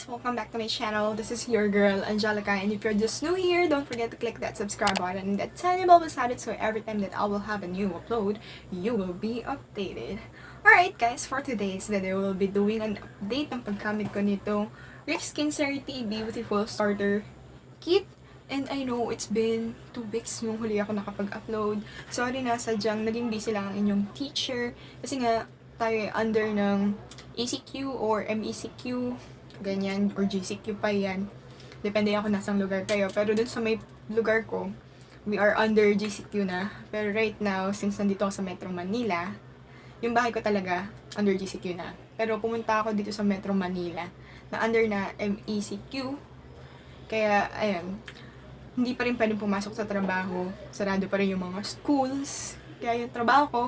Welcome back to my channel. This is your girl, Angelica, and if you're just new here, don't forget to click that subscribe button and that tiny bell beside it so every time that I will have a new upload, you will be updated. Alright guys, for today's video, we'll be doing an update ng paggamit ko nito Ryxskincerity Beyouthiful Starter Kit. And I know it's been 2 weeks nung huli ako nakapag-upload. Sorry na, sadyang naging busy lang ang inyong teacher. Kasi nga, tayo under ng ACQ or MECQ, ganyan, or GCQ pa yan. Depende ako nasang lugar kayo. Pero dun sa may lugar ko, we are under GCQ na. Pero right now, since nandito ako sa Metro Manila, yung bahay ko talaga, under GCQ na. Pero pumunta ako dito sa Metro Manila, na under na MECQ. Kaya, ayan, hindi pa rin pwedeng pumasok sa trabaho. Sarado pa rin yung mga schools. Kaya yung trabaho ko,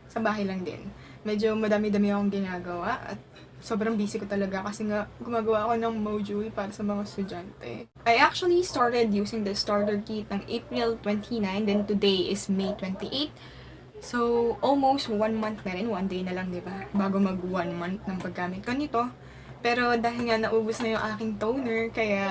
sa bahay lang din. Medyo madami-dami akong ginagawa at sobrang busy ko talaga kasi nga gumagawa ako ng module para sa mga estudyante. I actually started using the starter kit ng April 29, then today is May 28. So, almost 1 month na rin, 1 day na lang, di ba? Bago mag 1 month ng paggamit ko nito. Pero dahil nga naubos na yung aking toner, kaya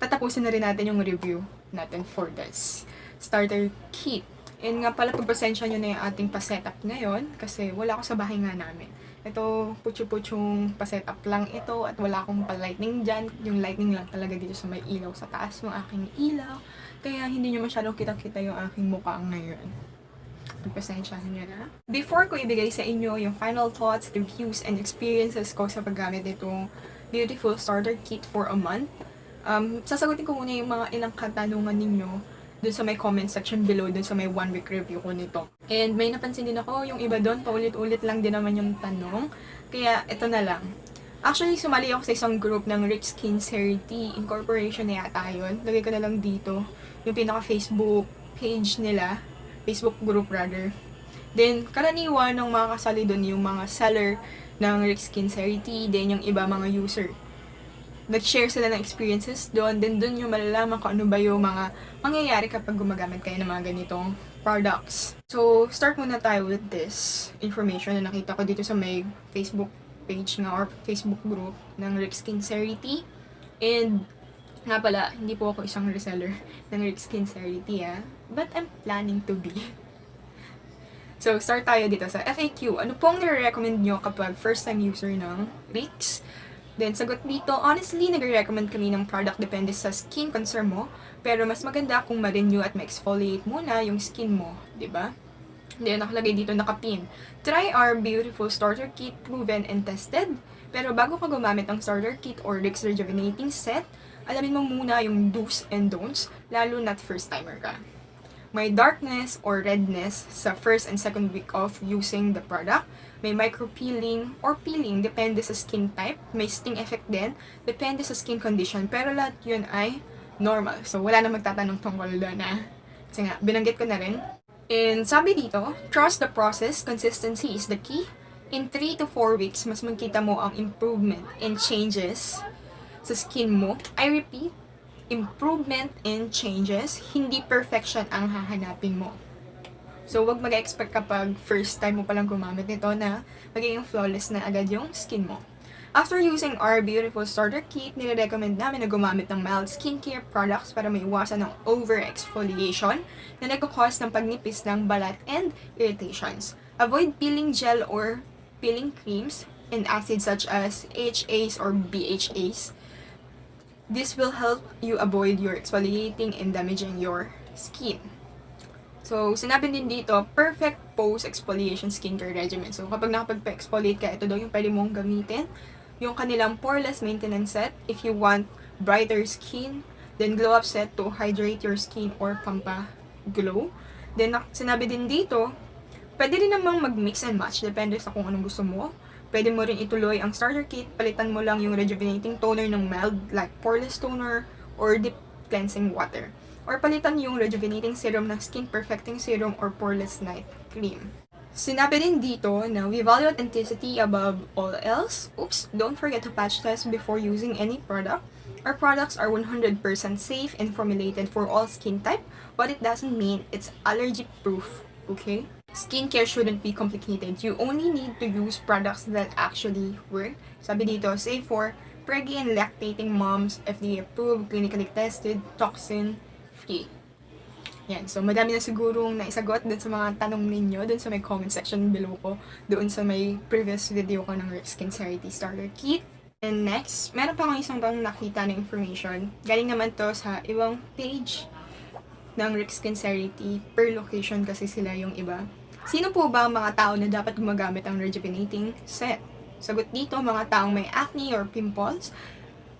tatapusin na rin natin yung review natin for this starter kit. And nga pala, pagpasensya nyo na yung ating pa-setup ngayon kasi wala ako sa bahay nga namin. Ito, putyo-putyong pa-setup lang ito at wala akong pa-lightning dyan. Yung lightning lang talaga dito sa may ilaw sa taas ng aking ilaw. Kaya hindi nyo masyadong kitang-kita yung aking mukha ngayon. Pagpasensyahan nyo na. Before ko ibigay sa inyo yung final thoughts, reviews, and experiences ko sa paggamit nitong Beyouthiful Starter Kit for a month, sasagutin ko muna yung mga ilang katanungan ninyo dun sa may comment section below, dun sa may 1 week review ko nito. And may napansin din ako, yung iba dun, paulit-ulit lang din naman yung tanong. Kaya, ito na lang. Actually, sumali ako sa isang group ng Ryxskincerity Incorporation na yata yun. Lagay ko na lang dito, yung pinaka-Facebook page nila, Facebook group rather. Then, karaniwan ng mga kasali dun yung mga seller ng Ryxskincerity, then yung iba mga user. Nag-share sila ng experiences doon, then doon yung malalaman kung ano ba yung mga mangyayari kapag gumagamit kayo ng mga ganitong products. So, start muna tayo with this information na nakita ko dito sa may Facebook page nga or Facebook group ng Ryxskincerity. And, nga pala, hindi po ako isang reseller ng Ryxskincerity but I'm planning to be. So, start tayo dito sa FAQ. Ano pong nire-recommend nyo kapag first time user ng Ryx? Then, sagot dito, honestly, nagre-recommend kami ng product depende sa skin concern mo, pero mas maganda kung ma-renew at ma-exfoliate muna yung skin mo, di ba? Then, nakalagay dito nakapin. Try our Beyouthiful Starter Kit, proven and tested. Pero bago ka gumamit ng Starter Kit or Ryx Rejuvenating Set, alamin mo muna yung do's and don'ts, lalo na't first timer ka. May darkness or redness sa first and second week of using the product. May micro-peeling or peeling, depende sa skin type. May sting effect din, depende sa skin condition. Pero lahat yun ay normal. So, wala na magtatanong tungkol doon kasi nga, binanggit ko na rin. And sabi dito, trust the process, consistency is the key. In 3 to 4 weeks, mas makita mo ang improvement and changes sa skin mo. I repeat, improvement and changes, hindi perfection ang hahanapin mo. So, wag mag-expect kapag first time mo palang gumamit nito na magiging flawless na agad yung skin mo. After using our Beyouthiful Starter Kit, nire-recommend namin na gumamit ng mild skincare products para maiwasan ng over-exfoliation na nagkakos ng pagnipis ng balat and irritations. Avoid peeling gel or peeling creams and acids such as HAs or BHAs. This will help you avoid your exfoliating and damaging your skin. So, sinabi din dito, perfect post-exfoliation skincare regimen. So, kapag nakapag-exfoliate ka, ito daw yung pwede mong gamitin. Yung kanilang poreless maintenance set, if you want brighter skin, then glow up set to hydrate your skin or pampa-glow. Then, sinabi din dito, pwede rin namang mag-mix and match, depende sa kung anong gusto mo. Pwede mo rin ituloy ang starter kit, palitan mo lang yung rejuvenating toner ng mild, like poreless toner, or deep cleansing water. Or palitan yung rejuvenating serum ng Skin Perfecting Serum or Poreless Night Cream. Sinabi din dito na we value authenticity above all else. Oops, don't forget to patch test before using any product. Our products are 100% safe and formulated for all skin type, but it doesn't mean it's allergy proof, okay? Skincare shouldn't be complicated. You only need to use products that actually work. Sabi dito, safe for preggy and lactating moms, FDA approved, clinically tested, toxin free. Yan. So, madami na sigurong naisagot dun sa mga tanong ninyo, dun sa may comment section below ko, doon sa may previous video ko ng Ryxskincerity Starter Kit. And next, meron pa akong isang bang nakita na information. Galing naman to sa ibang page ng Ryxskincerity. Per location kasi sila yung iba. Sino po ba ang mga tao na dapat gumagamit ang rejuvenating set? Sagot dito, mga taong may acne or pimples,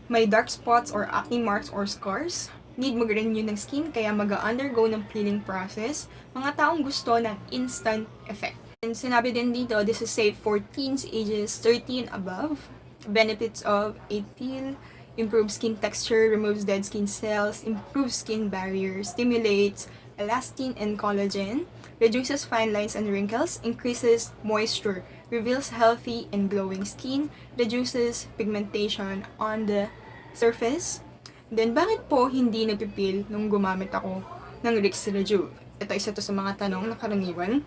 may dark spots or acne marks or scars, need mag-renew ng skin kaya mag-undergo ng peeling process, mga taong gusto ng instant effect. And sinabi din dito, this is safe for teens ages 30 and above. Benefits of a peel: improves skin texture, removes dead skin cells, improves skin barrier, stimulates elastin and collagen, reduces fine lines and wrinkles, increases moisture, reveals healthy and glowing skin, reduces pigmentation on the surface. Then, bakit po hindi nagpipil nung gumamit ako ng Ryxsrejuve? Ito isa to sa mga tanong na karaniwan.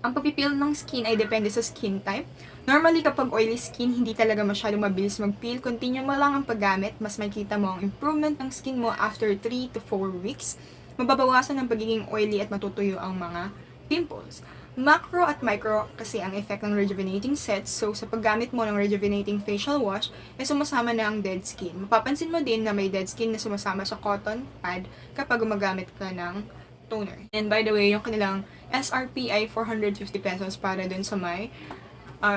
Ang pagpipil ng skin ay depende sa skin type. Normally, kapag oily skin, hindi talaga masyadong mabilis mag-peel. Continue mo lang ang paggamit, mas makikita mo ang improvement ng skin mo after 3 to 4 weeks. Mababawasan ang pagiging oily at matutuyo ang mga pimples. Macro at micro kasi ang effect ng rejuvenating sets. So, sa paggamit mo ng rejuvenating facial wash, ay sumasama na ang dead skin. Mapapansin mo din na may dead skin na sumasama sa cotton pad kapag gumagamit ka ng toner. And by the way, yung kanilang SRP ay 450 pesos para dun sa may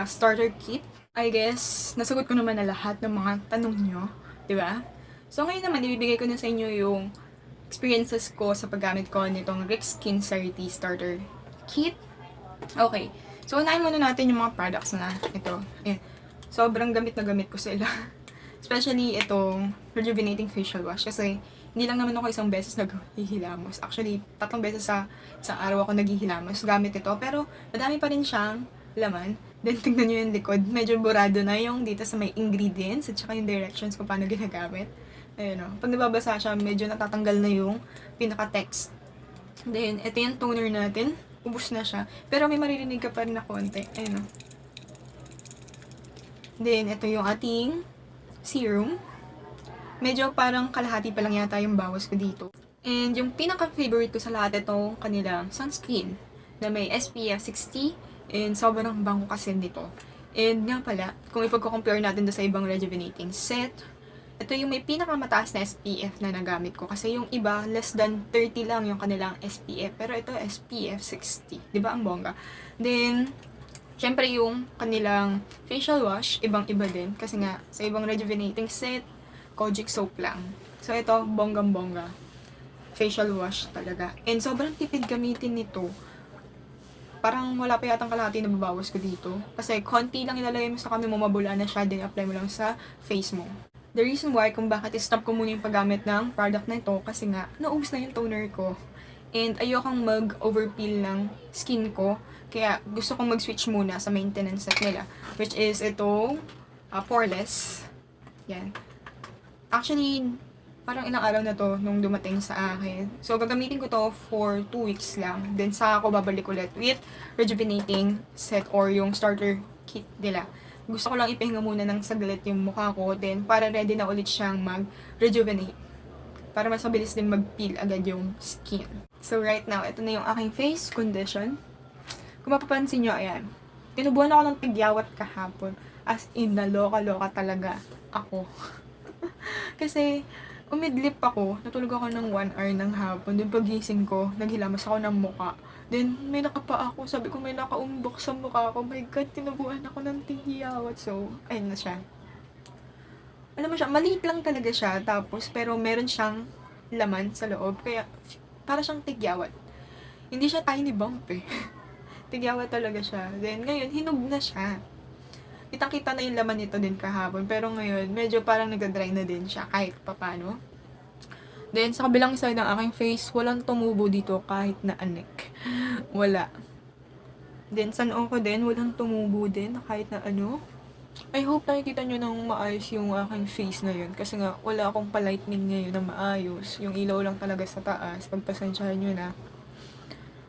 starter kit. I guess, nasagot ko naman na lahat ng mga tanong nyo, di ba? So, ngayon naman, ibibigay ko na sa inyo yung experiences ko sa paggamit ko nitong Ryxskincerity Starter Kit. Okay. So, unahin muna natin yung mga products na ito. Ayan. Sobrang gamit na gamit ko sila. Especially itong rejuvenating facial wash. Kasi, hindi lang naman ako isang beses naghihilamos. Actually, 3 beses sa isang araw ako naghihilamos gamit ito. Pero, madami pa rin siyang laman. Then, tignan nyo yung likod. Medyo burado na yung dito sa may ingredients at saka yung directions kung paano ginagamit. Ayun o. Pag nababasa siya, medyo natatanggal na yung pinaka-text. Then, ito yung toner natin. Ubus na siya. Pero may maririnig ka pa rin na konti. Ayun o. Then, ito yung ating serum. Medyo parang kalahati pa lang yata yung bawas ko dito. And yung pinaka-favorite ko sa lahat itong kanilang sunscreen na may SPF 60 and sobrang bango kasi nito. And nga pala, kung ipagko-compare natin sa ibang rejuvenating set, ito yung may pinakamataas na SPF na nagamit ko. Kasi yung iba, less than 30 lang yung kanilang SPF. Pero ito, SPF 60. Diba ang bongga? Then, syempre yung kanilang facial wash, ibang-iba din. Kasi nga, sa ibang rejuvenating set, Kojic soap lang. So, ito, bonggang-bongga. Facial wash talaga. And sobrang tipid gamitin nito. Parang wala pa yatang kalahati na babawas ko dito. Kasi konti lang ilalagay mo sa kami mo, mabula na siya, then apply mo lang sa face mo. The reason why kung bakit i-stop ko muna yung paggamit ng product na ito, kasi nga, naubos na yung toner ko. And ayokang mag-overpeel ng skin ko. Kaya gusto kong mag-switch muna sa maintenance set nila. Which is itong poreless. Yan. Actually, parang ilang araw na to nung dumating sa akin. So, gagamitin ko to for 2 weeks lang. Then, saka ako babalik ulit with rejuvenating set or yung starter kit nila. Gusto ko lang ipahinga muna ng saglit yung mukha ko. Then, para ready na ulit siyang mag-rejuvenate. Para mas mabilis din mag-peel agad yung skin. So, right now, ito na yung aking face condition. Kung mapapansin nyo, ayan. Tinubuhan ako ng tigyawat kahapon. As in, naloka-loka talaga ako. Kasi, umidlip ako, natulog ako ng 1 hour ng hapon. Then pagising ko, naghilamas ako ng muka. Then may nakapa ako, sabi ko may nakaumbok sa mukha ko. My God, tinubuan ako ng tigyawat. So, ayun na siya. Alam mo siya, maliit lang talaga siya. Tapos, pero meron siyang laman sa loob. Kaya, para siyang tigyawat. Hindi siya tiny bump eh. Tigyawat talaga siya. Then, ngayon, hinog na siya. Kitang-kita na yung laman nito din kahapon. Pero ngayon, medyo parang nag-dry na din siya kahit papano. Then, sa kabilang side ng aking face, walang tumubo dito kahit na anek. Wala. Then, sa noo ko din, walang tumubo din kahit na ano. I hope nakikita nyo ng maayos yung aking face ngayon. Kasi nga, wala akong palightning ngayon na maayos. Yung ilaw lang talaga sa taas. Pagpasensyahan nyo na.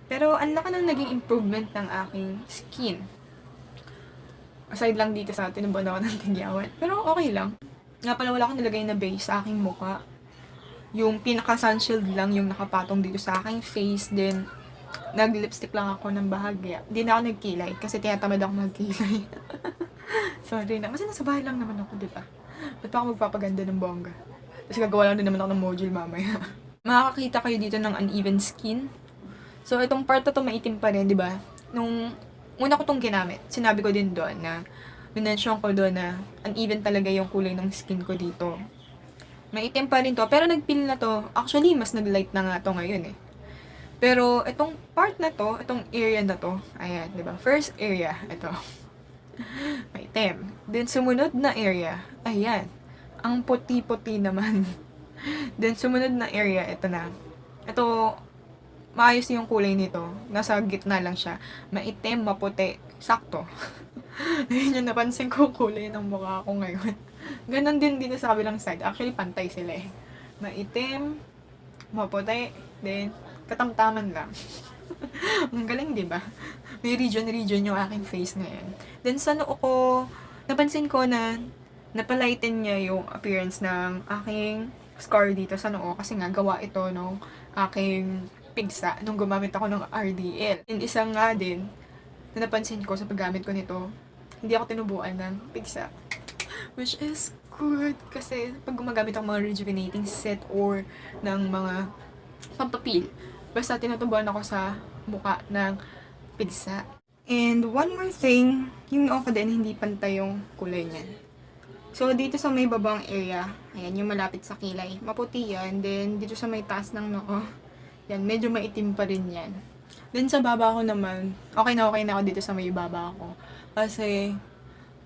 Pero, ang laki ng naging improvement ng aking skin. Aside lang dito sa tinubuan ako ng tigyawan. Pero, okay lang. Nga pala, wala akong nilagay na base sa aking mukha. Yung pinaka-sunshield lang yung nakapatong dito sa aking face. Then, nag-lipstick lang ako ng bahagya. Hindi na ako nagkilay kasi tinatamad ako magkilay. Sorry na. Kasi nasa bahay lang naman ako, diba? Ba't pa ako magpapaganda ng bongga? Kasi gagawa lang din naman ako ng module mamaya. Makakakita kayo dito ng uneven skin. So, itong part na to maitim pa rin, diba? Nung una ko tong ginamit, sinabi ko din doon na minention ko doon na uneven talaga yung kulay ng skin ko dito. Maitim pa rin to, pero nag-peel na to. Actually, mas nag-light na nga to ngayon eh. Pero, itong part na to, itong area na to, ayan, diba? First area, ito. Maitim. Then, sumunod na area, ayan. Ang puti-puti naman. Then, sumunod na area, ito na. Ito, maayos yung kulay nito. Nasa gitna lang siya. Maitim, maputi, sakto. Ayun yung napansin ko kulay ng mukha ko ngayon. Ganon din dito sa kabilang side. Actually, pantay sila eh. Maitim, maputi, then katamtaman lang. Ang galing, diba? May region-region yung aking face ngayon. Then sa noo ko, napansin ko na napalighten niya yung appearance ng aking scar dito sa noo. Kasi nga, gawa ito nung aking pigsa nung gumamit ako ng RDL. And isang nga din, na napansin ko sa paggamit ko nito, hindi ako tinubuan ng pigsa. Which is good kasi pag gumagamit ang mga rejuvenating set or ng mga pampapil, basta tinutubuan ako sa mukha ng pigsa. And one more thing, yung noo ko din, hindi pantay yung kulay niyan. So, dito sa may babang area, ayan, yung malapit sa kilay, maputi yan. Then, dito sa may taas ng noo, yan, medyo maitim pa rin yan. Then, sa baba ko naman, okay na ako dito sa may baba ko. Kasi,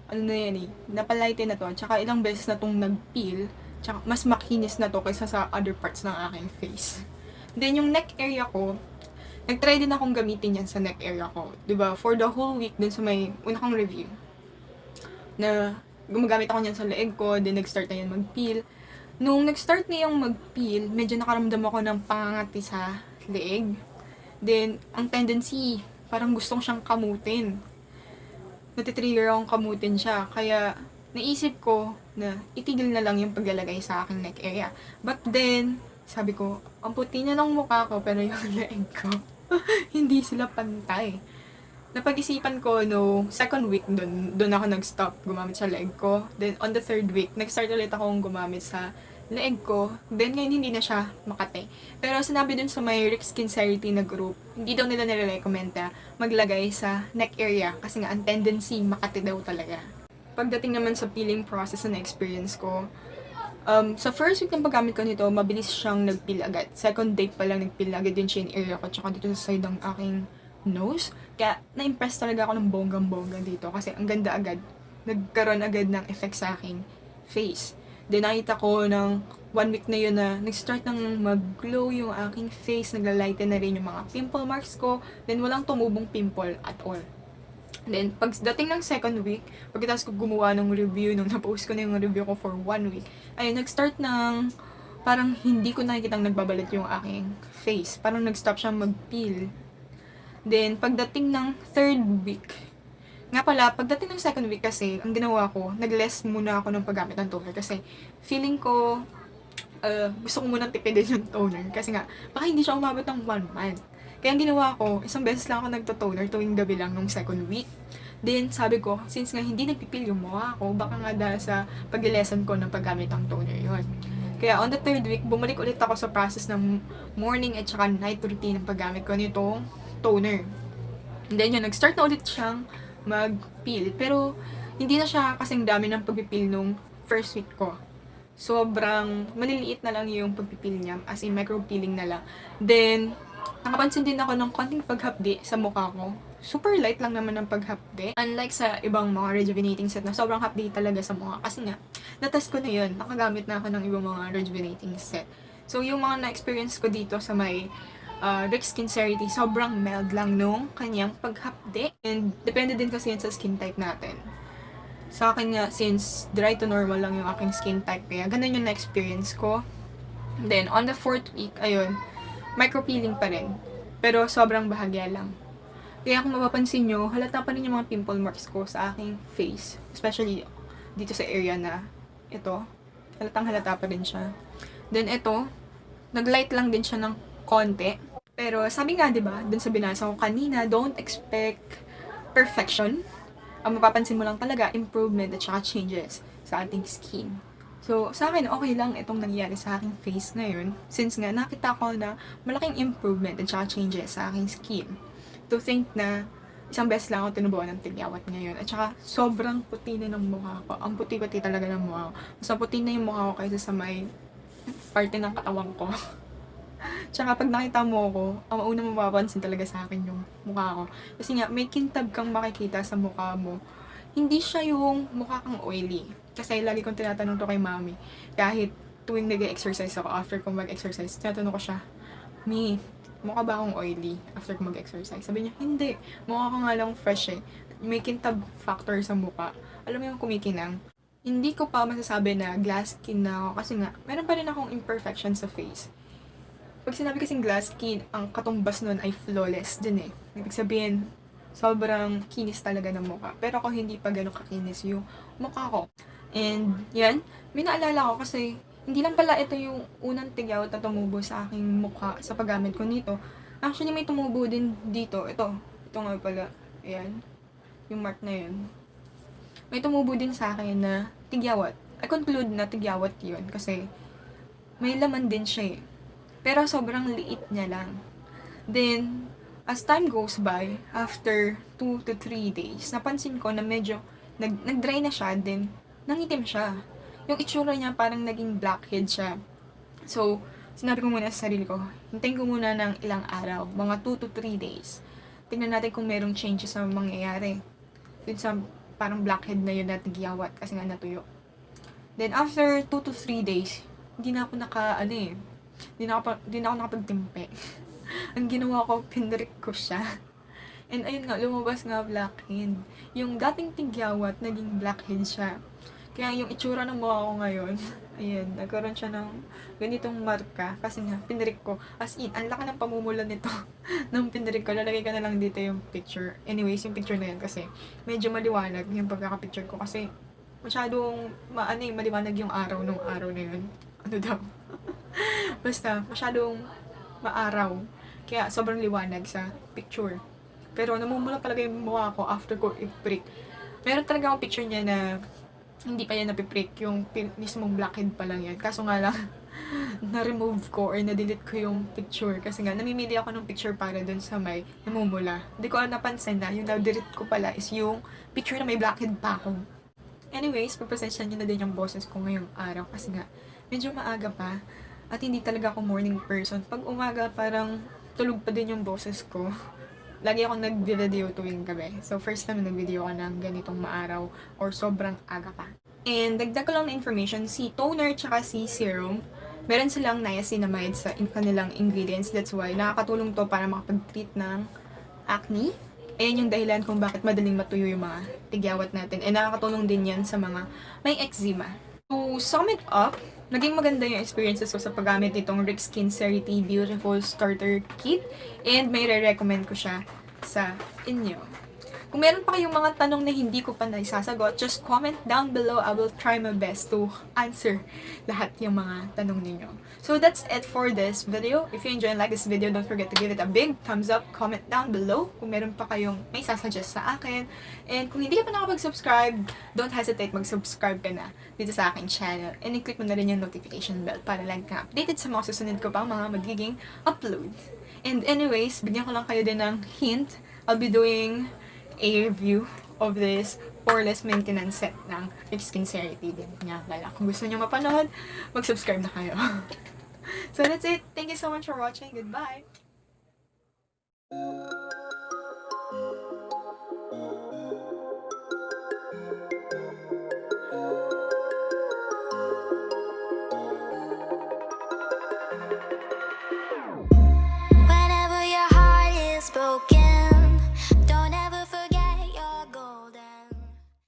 ano na yan eh, napalighten na to. Tsaka ilang beses na tong nag-peel. Tsaka mas makinis na to kaysa sa other parts ng aking face. Then yung neck area ko, nag-try din akong gamitin yan sa neck area ko. Diba? For the whole week dun sa may una kong review. Na gumagamit ako niyan sa leeg ko, then nag-start na yan mag-peel. Nung nag-start na yung mag-peel, medyo nakaramdam ako ng pangangati sa leeg. Then, ang tendency, parang gustong siyang kamutin. Natitrigger akong kamutin siya. Kaya, naisip ko na itigil na lang yung paglalagay sa aking neck area. But then, sabi ko, ang puti niya ng mukha ko, pero yung leeg ko, hindi sila pantay. Napag-isipan ko no second week, doon ako nag-stop gumamit sa leeg ko. Then, on the third week, nag-start ulit akong gumamit sa leeg ko. Then, ngayon hindi na siya makate. Pero sinabi dun sa may Ryxskincerity na group, hindi daw nila nire-recommend na maglagay sa neck area kasi nga ang tendency makate daw talaga. Pagdating naman sa peeling process na experience ko, sa first week ng paggamit ko nito, mabilis siyang nag-peel agad. Second day pa lang nag-peel agad yung chin area ko tsaka dito sa side ng aking nose. Kaya na-impress talaga ako ng bonggang-bongga dito kasi ang ganda agad. Nagkaroon agad ng effect sa aking face. Then, nakita ko ng 1 week na yun na nag-start nang mag-glow yung aking face, naglalighten na rin yung mga pimple marks ko, then walang tumubong pimple at all. Then, pagdating ng second week, pagkatapos ko gumawa ng review, nung na-post ko na yung review ko for 1 week, ay nag-start ng parang hindi ko nakikitang nagbabalat yung aking face. Parang nag-stop siyang mag-peel. Then, pagdating ng third week, nga pala, pagdating ng second week kasi, ang ginawa ko, nag-less muna ako ng paggamit ng toner kasi feeling ko, gusto ko munang tipidin yung toner kasi nga, baka hindi siya umabot ng 1 month. Kaya ang ginawa ko, isang beses lang ako nagto-toner tuwing gabi lang nung second week. Then, sabi ko, since nga hindi nagpipil yung mukha ko, baka nga dahil sa pag-lesson ko ng paggamit ng toner yon. Kaya on the third week, bumalik ulit ako sa process ng morning at saka night routine ng paggamit ko nitong toner. And then yun, nag-start na ulit siyang mag-peel. Pero, hindi na siya kasing dami ng pag-peel nung first week ko. Sobrang maliliit na lang yung pag-peel niya. As in, micro-peeling na lang. Then, nakapansin din ako ng konting paghapdi sa mukha ko. Super light lang naman ng paghapdi. Unlike sa ibang mga rejuvenating set na sobrang hapdi talaga sa mukha. Kasi nga, natest ko na yun. Nakagamit na ako ng ibang mga rejuvenating set. So, yung mga na-experience ko dito sa may Ryxskincerity, sobrang mild lang nung kanyang paghapde. And depende din kasi yan sa skin type natin. Sa akin nga, since dry to normal lang yung aking skin type, kaya ganun yung na-experience ko. Then, on the 4th week, ayun, micropeeling pa rin. Pero sobrang bahagya lang. Kaya kung mapapansin nyo, halata pa rin yung mga pimple marks ko sa aking face. Especially dito sa area na ito. Halatang halata pa rin siya. Then ito, naglight lang din siya ng konti. Pero sabi nga, 'di ba, dun sa binasa ko kanina, don't expect perfection. Ang mapapansin mo lang talaga, improvement at saka changes sa ating skin. So, sa akin, okay lang itong nangyayari sa aking face ngayon. Since nga, nakita ko na malaking improvement at saka changes sa aking skin. To think na isang beses lang ako tinubuan ng tigyawat ngayon. At saka, sobrang puti na ng mukha ko. Ang puti-puti talaga ng mukha ko. Mas puti na yung mukha ko kaysa sa may parte ng katawan ko. Tsaka pag nakita mo ako, ang unang mapapansin talaga sa akin yung mukha ko. Kasi nga, may kintab kang makikita sa mukha mo. Hindi siya yung mukha kang oily. Kasi lagi kong tinatanong to kay mami. Kahit tuwing nag-exercise ako, after kong mag-exercise, tinatanong ko siya, Mi, mukha ba akong oily after kong mag-exercise? Sabi niya, hindi. Mukha ka nga lang fresh eh. May kintab factor sa mukha. Alam mo yung kumikinang. Hindi ko pa masasabi na glass skin na ako kasi nga, meron pa rin akong imperfection sa face. Pag sinabi kasing glass skin, ang katumbas nun ay flawless din eh. Ibig sabihin, sobrang kinis talaga ng mukha. Pero ako hindi pa ganun kakinis yung mukha ko. And yan, may naalala ko kasi hindi lang pala ito yung unang tigyawat na tumubo sa aking mukha sa paggamit ko nito. Actually, may tumubo din dito. Ito nga pala. Ayan. Yung mark na yun. May tumubo din sa akin na tigyawat. I conclude na tigyawat yun kasi may laman din siya eh. Pero sobrang liit niya lang. Then, as time goes by, after 2 to 3 days, napansin ko na medyo nag-dry na siya, then nangitim siya. Yung itsura niya parang naging blackhead siya. So, sinabi ko muna sa sarili ko, hintayin ko muna ng ilang araw, mga 2 to 3 days. Tingnan natin kung merong changes na mangyayari. Dun sa parang blackhead na yun na tigyawat kasi nga natuyo. Then, after 2 to 3 days, hindi na ako hindi na ako nakapagtimpe. Ang ginawa ko, pinrik ko siya. And ayun nga, lumabas nga blackhead. Yung dating tigyawat, naging blackhead siya. Kaya yung itsura ng mukha ko ngayon, ayan, nagkaroon siya ng ganitong marka. Kasi nga, pinrik ko. As in, ang laki ng pamumula nito. Nung pinrik ko, lalagay ka na lang dito yung picture. Anyways, yung picture na yan kasi medyo maliwanag yung pagkaka-picture ko. Kasi masyadong, maliwanag yung araw nung araw na yun. Ano daw? Basta, masyadong maaraw. Kaya, sobrang liwanag sa picture. Pero, namumula talaga yung mukha ko after ko i-prick. Meron talaga akong picture niya na hindi pa yan napiprick. Yung mismong blackhead pa lang yan. Kaso nga lang, na-remove ko or na-delete ko yung picture. Kasi nga, namimili ako ng picture para dun sa may namumula. Hindi ko napansin na yung na-delete ko pala is yung picture na may blackhead pa ako. Anyways, pagpasensya nyo na din yung boses ko ngayong araw. Kasi nga, medyo maaga pa. At hindi talaga ako morning person. Pag umaga, parang tulog pa din yung boses ko. Lagi akong nag-video tuwing gabi. So, first time nag-video ako ng ganitong maaraw or sobrang aga pa. And, dagdag ko lang na information, si toner tsaka si serum, meron silang niacinamide sa kanilang ingredients. That's why, nakakatulong to para makapag-treat ng acne. Ayan yung dahilan kung bakit madaling matuyo yung mga tigyawat natin. And nakakatulong din yan sa mga may eczema. To sum it up, naging maganda yung experiences ko sa paggamit nitong Ryxskincerity Beyouthiful Starter Kit. And may re-recommend ko siya sa inyo. Kung meron pa kayong mga tanong na hindi ko pa naisasagot, just comment down below. I will try my best to answer lahat yung mga tanong ninyo. So that's it for this video. If you enjoy and like this video, don't forget to give it a big thumbs up. Comment down below kung meron pa kayong may sasuggest sa akin. And kung hindi ka pa nakapag-subscribe, don't hesitate mag-subscribe ka na dito sa aking channel. And i-click mo na rin yung notification bell para lang ka updated sa mga susunod ko pang mga magiging upload. And anyways, bigyan ko lang kayo din ng hint. I'll be doing a review of this poreless maintenance set ng Ryxskincerity din nga pala. Kung gusto nyo mapanood, mag-subscribe na kayo. So that's it. Thank you so much for watching. Goodbye!